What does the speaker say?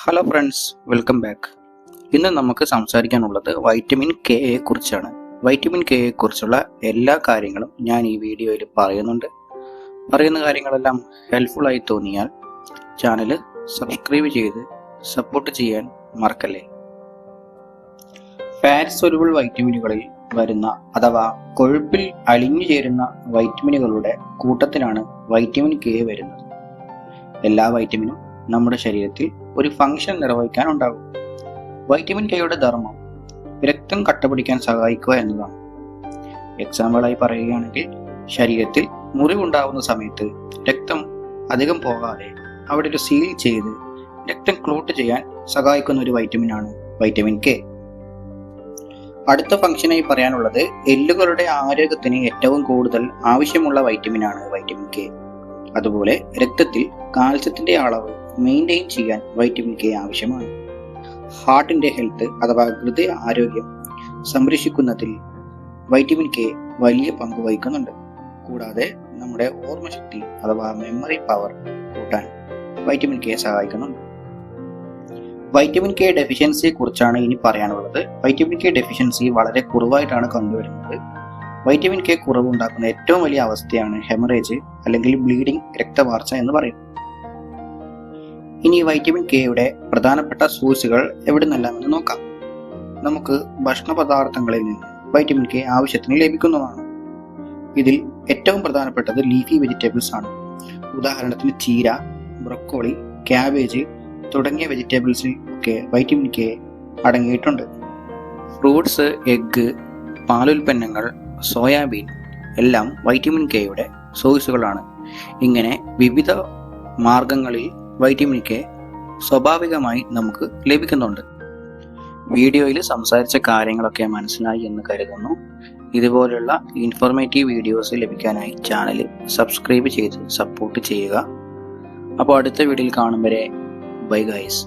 Hello friends, welcome back. ഇന്ന് നമുക്ക് സംസാരിക്കാനുള്ളത് vitamin കെയെ കുറിച്ചാണ്. വൈറ്റമിൻ കെയെ കുറിച്ചുള്ള എല്ലാ കാര്യങ്ങളും ഞാൻ ഈ വീഡിയോയിൽ പറയുന്നുണ്ട്. പറയുന്ന കാര്യങ്ങളെല്ലാം ഹെൽപ്ഫുൾ ആയി തോന്നിയാൽ ചാനൽ സബ്സ്ക്രൈബ് ചെയ്ത് സപ്പോർട്ട് ചെയ്യാൻ മറക്കല്ലേ. ഫാറ്റ് സോലുബിൾ വൈറ്റമിനുകളിൽ വരുന്ന അഥവാ കൊഴുപ്പിൽ അലിഞ്ഞു ചേരുന്ന വൈറ്റമിനുകളുടെ കൂട്ടത്തിലാണ് വൈറ്റമിൻ കെ വരുന്നത്. എല്ലാ വൈറ്റമിനും നമ്മുടെ ശരീരത്തിൽ ഒരു ഫംഗ്ഷൻ നിർവഹിക്കാനുണ്ടാകും. വൈറ്റമിൻ കെയുടെ ധർമ്മം രക്തം കട്ടപിടിക്കാൻ സഹായിക്കുക എന്നതാണ്. എക്സാമ്പിളായി പറയുകയാണെങ്കിൽ, ശരീരത്തിൽ മുറിവുണ്ടാവുന്ന സമയത്ത് രക്തം അധികം പോകാതെ അവിടെ ഒരു സീൽ ചെയ്ത് രക്തം ക്ലോട്ട് ചെയ്യാൻ സഹായിക്കുന്ന ഒരു വൈറ്റമിനാണ് വൈറ്റമിൻ കെ. അടുത്ത ഫംഗ്ഷനായി പറയാനുള്ളത് എല്ലുകളുടെ ആരോഗ്യത്തിന് ഏറ്റവും കൂടുതൽ ആവശ്യമുള്ള വൈറ്റമിനാണ് വൈറ്റമിൻ കെ. അതുപോലെ രക്തത്തിൽ കാൽസ്യത്തിന്റെ അളവ് മെയിൻറ്റെയിൻ ചെയ്യാൻ വൈറ്റമിൻ കെ ആവശ്യമാണ്. ഹാർട്ടിന്റെ ഹെൽത്ത് അഥവാ ഹൃദയ ആരോഗ്യം സംരക്ഷിക്കുന്നതിൽ വൈറ്റമിൻ കെ വലിയ പങ്ക് വഹിക്കുന്നുണ്ട്. കൂടാതെ നമ്മുടെ ഓർമ്മശക്തി അഥവാ മെമ്മറി പവർ കൂട്ടാൻ വൈറ്റമിൻ കെ സഹായിക്കുന്നുണ്ട്. വൈറ്റമിൻ കെ ഡെഫിഷ്യൻസിയെ കുറിച്ചാണ് ഇനി പറയാനുള്ളത്. വൈറ്റമിൻ കെ ഡെഫിഷ്യൻസി വളരെ കുറവായിട്ടാണ് കണ്ടുവരുന്നത്. വൈറ്റമിൻ കെ കുറവുണ്ടാക്കുന്ന ഏറ്റവും വലിയ അവസ്ഥയാണ് ഹെമറേജ് അല്ലെങ്കിൽ ബ്ലീഡിംഗ്, രക്തവാർച്ച എന്ന് പറയും. ഇനി വൈറ്റമിൻ കെയുടെ പ്രധാനപ്പെട്ട സോഴ്സുകൾ എവിടെ നിന്നെല്ലാമെന്ന് നോക്കാം. നമുക്ക് ഭക്ഷണ പദാർത്ഥങ്ങളിൽ നിന്ന് വൈറ്റമിൻ കെ ആവശ്യത്തിന് ലഭിക്കുന്നതാണ്. ഇതിൽ ഏറ്റവും പ്രധാനപ്പെട്ടത് ലീഫി വെജിറ്റബിൾസ് ആണ്. ഉദാഹരണത്തിന് ചീര, ബ്രൊക്കോളി, ക്യാബേജ് തുടങ്ങിയ വെജിറ്റബിൾസിൽ ഒക്കെ വൈറ്റമിൻ കെ അടങ്ങിയിട്ടുണ്ട്. ഫ്രൂട്ട്സ്, എഗ്ഗ്, പാലുൽപ്പന്നങ്ങൾ, സോയാബീൻ എല്ലാം വൈറ്റമിൻ കെയുടെ സോഴ്സുകളാണ്. ഇങ്ങനെ വിവിധ മാർഗങ്ങളിൽ വൈറ്റമിൻ കെ സ്വാഭാവികമായി നമുക്ക് ലഭിക്കുന്നുണ്ട്. വീഡിയോയിൽ സംസാരിച്ച കാര്യങ്ങളൊക്കെ മനസ്സിലായി എന്ന് കരുതുന്നു. ഇതുപോലുള്ള ഇൻഫോർമേറ്റീവ് വീഡിയോസ് ലഭിക്കാനായി ചാനൽ സബ്സ്ക്രൈബ് ചെയ്ത് സപ്പോർട്ട് ചെയ്യുക. അപ്പോൾ അടുത്ത വീഡിയോയിൽ കാണും വരെ ബൈ ഗൈസ്.